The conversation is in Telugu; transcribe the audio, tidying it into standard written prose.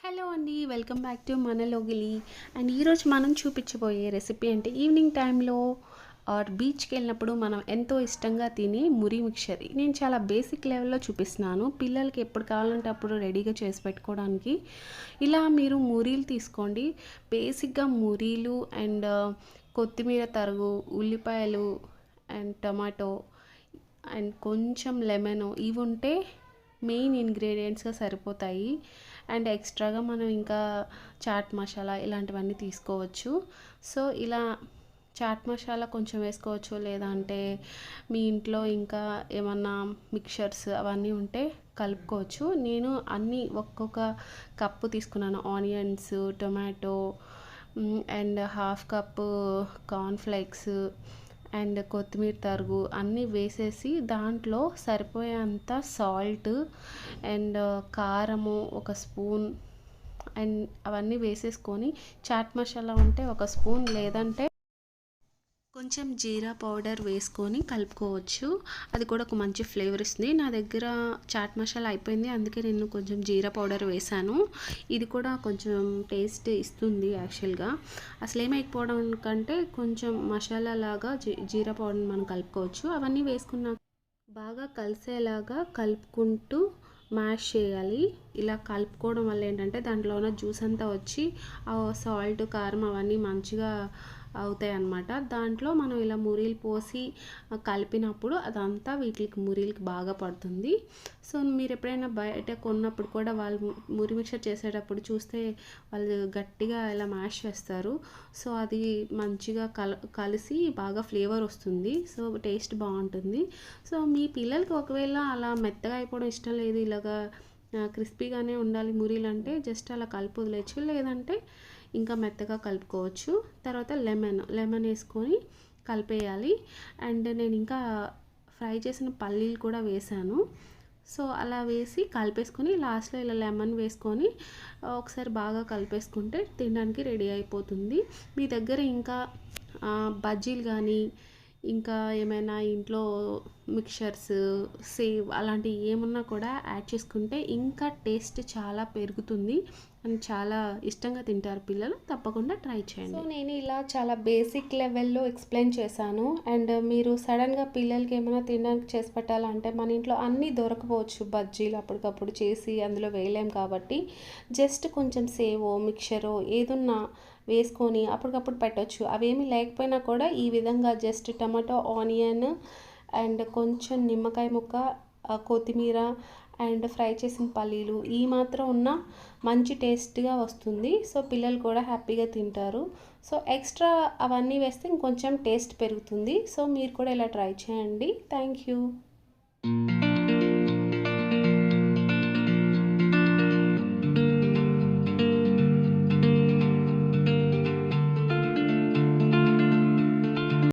హలో అండి, వెల్కమ్ బ్యాక్ టు మనలోగిలి. అండ్ ఈరోజు మనం చూపించబోయే రెసిపీ అంటే ఈవినింగ్ టైంలో ఆర్ బీచ్కి వెళ్ళినప్పుడు మనం ఎంతో ఇష్టంగా తినే మురి మిక్చర్. నేను చాలా బేసిక్ లెవెల్లో చూపిస్తున్నాను, పిల్లలకి ఎప్పుడు కావాలంటే అప్పుడు రెడీగా చేసి పెట్టుకోవడానికి. ఇలా మీరు మురీలు తీసుకోండి. బేసిక్గా మురీలు అండ్ కొత్తిమీర తరుగు, ఉల్లిపాయలు అండ్ టమాటో అండ్ కొంచెం లెమన్, ఇవి ఉంటే మెయిన్ ఇంగ్రీడియంట్స్గా సరిపోతాయి. అండ్ ఎక్స్ట్రాగా మనం ఇంకా చాట్ మసాలా ఇలాంటివన్నీ తీసుకోవచ్చు. సో ఇలా చాట్ మసాలా కొంచెం వేసుకోవచ్చు, లేదంటే మీ ఇంట్లో ఇంకా ఏమన్నా మిక్చర్స్ అవన్నీ ఉంటే కలుపుకోవచ్చు. నేను అన్నీ ఒక్కొక్క కప్పు తీసుకున్నాను. Onions, tomato and half cup cornflakes and కొత్తిమీర తరుగు అన్నీ వేసేసి దాంట్లో సరిపోయేంత సాల్ట్ అండ్ కారము ఒక స్పూన్ అండ్ అవన్నీ వేసేసుకొని చాట్ మసాలా ఉంటే ఒక స్పూన్, లేదంటే కొంచెం జీరా పౌడర్ వేసుకొని కలుపుకోవచ్చు. అది కూడా ఒక మంచి ఫ్లేవర్ ఇస్తుంది. నా దగ్గర చాట్ మసాలా అయిపోయింది, అందుకే నేను కొంచెం జీరా పౌడర్ వేసాను. ఇది కూడా కొంచెం టేస్ట్ ఇస్తుంది యాక్చువల్గా. అసలు ఏమైపోవడం కంటే కొంచెం మసాలా లాగా జీరా పౌడర్ మనం కలుపుకోవచ్చు. అవన్నీ వేసుకున్నాక బాగా కలిసేలాగా కలుపుకుంటూ మ్యాష్ చేయాలి. ఇలా కలుపుకోవడం వల్ల ఏంటంటే దాంట్లో ఉన్న జ్యూస్ అంతా వచ్చి ఆ సాల్ట్, కారం అవన్నీ మంచిగా అవుతాయి అన్నమాట. దాంట్లో మనం ఇలా మురీలు పోసి కలిపినప్పుడు అదంతా వీటికి మురీలకి బాగా పడుతుంది. సో మీరు ఎప్పుడైనా బయట కొన్నప్పుడు కూడా వాళ్ళు మురి మిక్చర్ చేసేటప్పుడు చూస్తే వాళ్ళు గట్టిగా ఇలా మ్యాష్ చేస్తారు. సో అది మంచిగా కలిసి బాగా ఫ్లేవర్ వస్తుంది. సో టేస్ట్ బాగుంటుంది. సో మీ పిల్లలకి ఒకవేళ అలా మెత్తగా అయిపోవడం ఇష్టం లేదు, ఇలాగా క్రిస్పీగానే ఉండాలి మురీలు అంటే జస్ట్ అలా కలిపి వదిలేయచ్చు, లేదంటే ఇంకా మెత్తగా కలుపుకోవచ్చు. తర్వాత లెమన్ వేసుకొని కలిపేయాలి. అండ్ నేను ఇంకా ఫ్రై చేసిన పల్లీలు కూడా వేసాను. సో అలా వేసి కలిపేసుకొని లాస్ట్లో ఇలా లెమన్ వేసుకొని ఒకసారి బాగా కలిపేసుకుంటే తినడానికి రెడీ అయిపోతుంది. మీ దగ్గర ఇంకా బజ్జీలు కానీ ఇంకా ఏమైనా ఇంట్లో మిక్చర్స్, సేవ్ అలాంటివి ఏమున్నా కూడా యాడ్ చేసుకుంటే ఇంకా టేస్ట్ చాలా పెరుగుతుంది అని చాలా ఇష్టంగా తింటారు పిల్లలు. తప్పకుండా ట్రై చేయండి. సో నేను ఇలా చాలా బేసిక్ లెవెల్లో ఎక్స్ప్లెయిన్ చేశాను. అండ్ మీరు సడన్గా పిల్లలకి ఏమైనా తినడానికి చేసి పెట్టాలంటే మన ఇంట్లో అన్నీ దొరకపోవచ్చు. బజ్జీలు అప్పటికప్పుడు చేసి అందులో వేయలేం కాబట్టి జస్ట్ కొంచెం సేవో మిక్చరో ఏదున్నా వేసుకొని అప్పటికప్పుడు పెట్టవచ్చు. అవేమీ లేకపోయినా కూడా ఈ విధంగా జస్ట్ టమాటో, ఆనియన్ అండ్ కొంచెం నిమ్మకాయ ముక్క, కొత్తిమీర అండ్ ఫ్రై చేసిన పల్లీలు ఈ మాత్రం ఉన్న మంచి టేస్ట్గా వస్తుంది. సో పిల్లలు కూడా హ్యాపీగా తింటారు. సో ఎక్స్ట్రా అవన్నీ వేస్తే ఇంకొంచెం టేస్ట్ పెరుగుతుంది. సో మీరు కూడా ఇలా ట్రై చేయండి. Thank you.